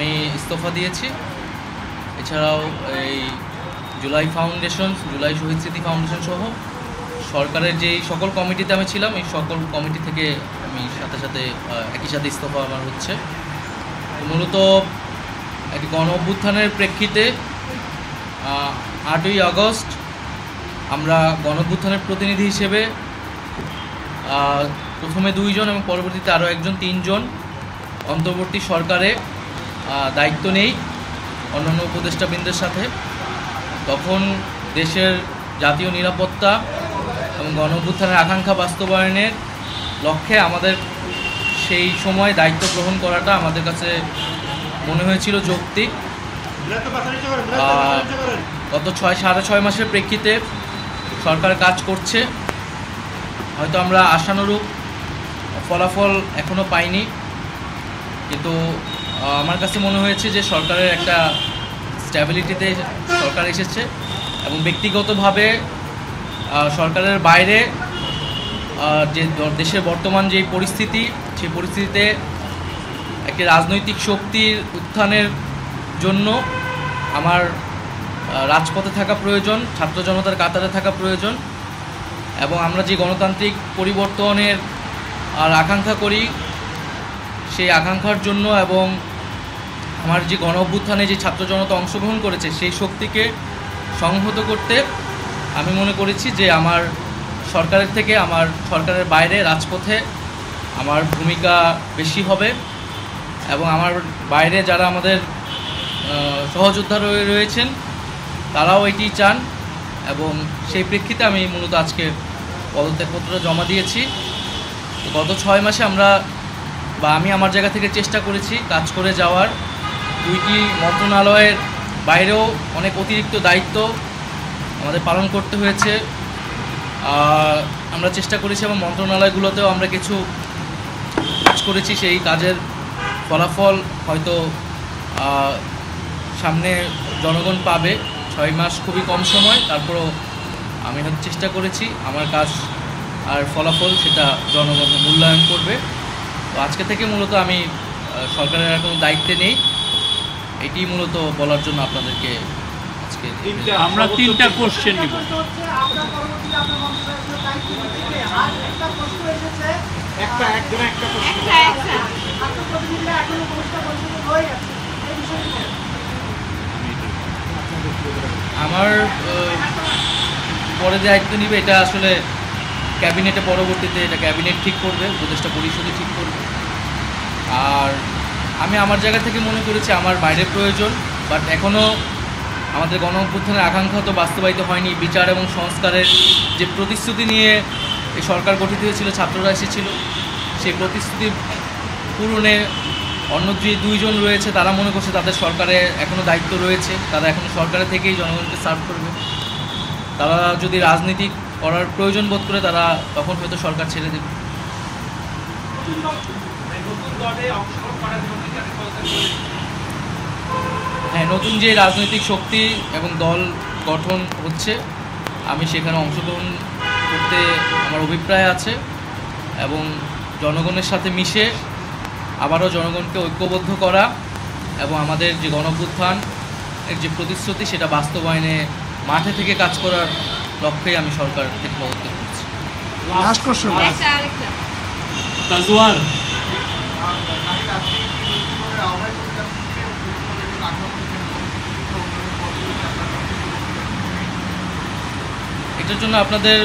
আমি ইস্তফা দিয়েছি। এছাড়াও এই জুলাই ফাউন্ডেশন, জুলাই শহীদ স্মৃতি ফাউন্ডেশন সহ সরকারের যেই সকল কমিটিতে আমি ছিলাম, এই সকল কমিটি থেকে আমি সাথে একই সাথে ইস্তফা আমার হচ্ছে। মূলত একটি গণ অভ্যুত্থানের প্রেক্ষিতে 8ই আগস্ট আমরা গণ অভ্যুত্থানের প্রতিনিধি হিসেবে প্রথমে 2 জন এবং পরবর্তীতে আরও একজন 3 জন অন্তর্বর্তী সরকারে দায়িত্ব নেই অন্যান্য উপদেষ্টাবৃন্দের সাথে। তখন দেশের জাতীয় নিরাপত্তা এবং গণ অভ্যুত্থানের আকাঙ্ক্ষা বাস্তবায়নের লক্ষ্যে আমাদের সেই সময় দায়িত্ব গ্রহণ করাটা আমাদের কাছে মনে হয়েছিল যৌক্তিক। গত 6.5 মাসের প্রেক্ষিতে সরকার কাজ করছে, হয়তো আমরা আশানুরূপ ফলাফল এখনও পাইনি, কিন্তু আমার কাছে মনে হয়েছে যে সরকারের একটা স্ট্যাবিলিটিতে সরকার এসেছে এবং ব্যক্তিগতভাবে সরকারের বাইরে যে দেশের বর্তমান যে পরিস্থিতি, সেই পরিস্থিতিতে একটি রাজনৈতিক শক্তির উত্থানের জন্য আমার রাজপথে থাকা প্রয়োজন, ছাত্র জনতার কাতারে থাকা প্রয়োজন এবং আমরা যে গণতান্ত্রিক পরিবর্তনের আকাঙ্ক্ষা করি সেই আকাঙ্ক্ষার জন্য এবং আমার যে গণ অভ্যুত্থানে যে ছাত্র জনতা অংশগ্রহণ করেছে সেই শক্তিকে সংহত করতে আমি মনে করেছি যে আমার সরকারের থেকে আমার সরকারের বাইরে রাজপথে আমার ভূমিকা বেশি হবে এবং আমার বাইরে যারা আমাদের সহযোদ্ধা রয়েছেন তারাও এটি চান এবং সেই প্রেক্ষিতে আমি মূলত আজকে পদত্যাগপত্র জমা দিয়েছি। গত 6 মাসে আমি আমার জায়গা থেকে চেষ্টা করেছি কাজ করে যাওয়ার। 2টি মন্ত্রণালয়ের বাইরেও অনেক অতিরিক্ত দায়িত্ব আমাদের পালন করতে হয়েছে। আমরা চেষ্টা করেছি এবং মন্ত্রণালয়গুলোতেও আমরা কিছু কাজ করেছি, সেই কাজের ফলাফল হয়তো সামনে জনগণ পাবে। 6 মাস খুবই কম সময়, তারপরও আমি চেষ্টা করেছি আমার কাজ আর ফলাফল সেটা জনগণ মূল্যায়ন করবে। তো আজকে থেকে মূলত আমি সরকারের আর কোনো দায়িত্বে নেই, এটি মূলত বলার জন্য আপনাদেরকে আজকে আমরা 3টা কোশ্চেন নিব। আমার পরে দায়িত্ব নিবে এটা আসলে ক্যাবিনেটে, পরবর্তীতে এটা ক্যাবিনেট ঠিক করবে, উপদেষ্টা পরিষদে ঠিক করবে। আর আমি আমার জায়গা থেকে মনে করেছি আমার বাইরে প্রয়োজন, বাট এখনও আমাদের গণ অভ্যুত্থানের আকাঙ্ক্ষা তো বাস্তবায়িত হয়নি। বিচার এবং সংস্কারের যে প্রতিশ্রুতি নিয়ে এই সরকার গঠিত হয়েছিল, ছাত্ররা এসেছিল, সেই প্রতিশ্রুতি পূরণে অন্য যে 2 জন রয়েছে তারা মনে করছে তাদের সরকারে এখনও দায়িত্ব রয়েছে, তারা এখনও সরকারে থেকেই জনগণকে সার্ভ করবে। তারা যদি রাজনীতি করার প্রয়োজন বোধ করে তারা তখন হয়তো সরকার ছেড়ে দেবে। হ্যাঁ, নতুন যে রাজনৈতিক শক্তি এবং দল গঠন হচ্ছে আমি সেখানে অংশগ্রহণ করতে আমার অভিপ্রায় আছে এবং জনগণের সাথে মিশে আবারও জনগণকে ঐক্যবদ্ধ করা এবং আমাদের যে গণ অভ্যুত্থান এর যে প্রতিশ্রুতি সেটা বাস্তবায়নে মাঠে থেকে কাজ করার লক্ষ্যেই আমি সরকার থেকে পদত্যাগ করছি। লাস্ট কোশ্চেন তাজওয়ার, এটার জন্য আপনাদের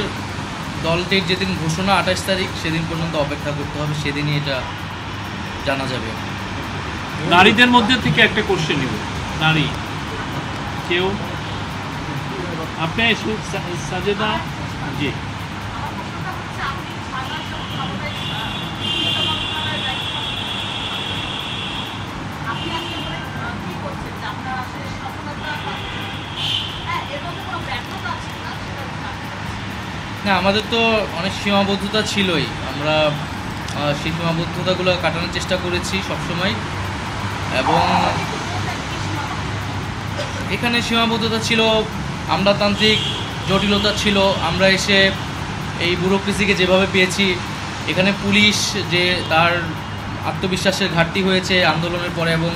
দলটির যেদিন ঘোষণা 28 তারিখ সেদিন পর্যন্ত অপেক্ষা করতে হবে, সেদিনই এটা জানা যাবে। নারীদের মধ্যে থেকে একটা কোশ্চেন নিব। নারী কেউ? আপনি সাজেদা জি। না, আমাদের তো অনেক সীমাবদ্ধতা ছিলই, আমরা সেই সীমাবদ্ধতাগুলো কাটানোর চেষ্টা করেছি সবসময় এবং এখানে সীমাবদ্ধতা ছিল, আমলাতান্ত্রিক জটিলতা ছিল। আমরা এসে এই ব্যুরোক্রেসিকে যেভাবে পেয়েছি, এখানে পুলিশ যে তার আত্মবিশ্বাসের ঘাটতি হয়েছে আন্দোলনের পরে এবং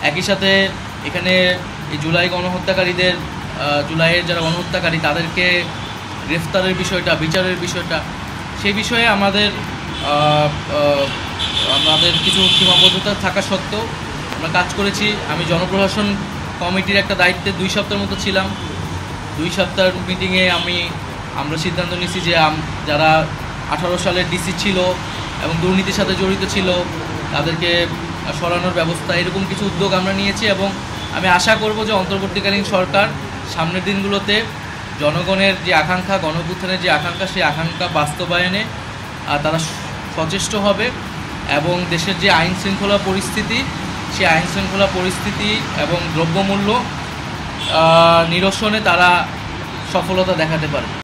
একই সাথে এখানে এই জুলাই গণহত্যাকারীদের জুলাইয়ের যারা গণহত্যাকারী তাদেরকে গ্রেফতারের বিষয়টা, বিচারের বিষয়টা, সেই বিষয়ে আমাদের কিছু সীমাবদ্ধতা থাকা সত্ত্বেও আমরা কাজ করেছি। আমি জনপ্রশাসন কমিটির একটা দায়িত্বে 2 সপ্তাহের মতো ছিলাম। 2 সপ্তাহের মিটিংয়ে আমরা সিদ্ধান্ত নিয়েছি যে যারা 18 সালের ডিসি ছিল এবং দুর্নীতির সাথে জড়িত ছিল তাদেরকে সরানোর ব্যবস্থা, এরকম কিছু উদ্যোগ আমরা নিয়েছি। এবং আমি আশা করব যে অন্তর্বর্তীকালীন সরকার সামনের দিনগুলোতে জনগণের যে আকাঙ্ক্ষা, গণঅভ্যুত্থানের যে আকাঙ্ক্ষা, সেই আকাঙ্ক্ষা বাস্তবায়নে তারা সচেষ্ট হবে এবং দেশের যে আইন শৃঙ্খলা পরিস্থিতি, সেই আইন শৃঙ্খলা পরিস্থিতি এবং দ্রব্যমূল্য নিরসনে তারা সফলতা দেখাতে পারে।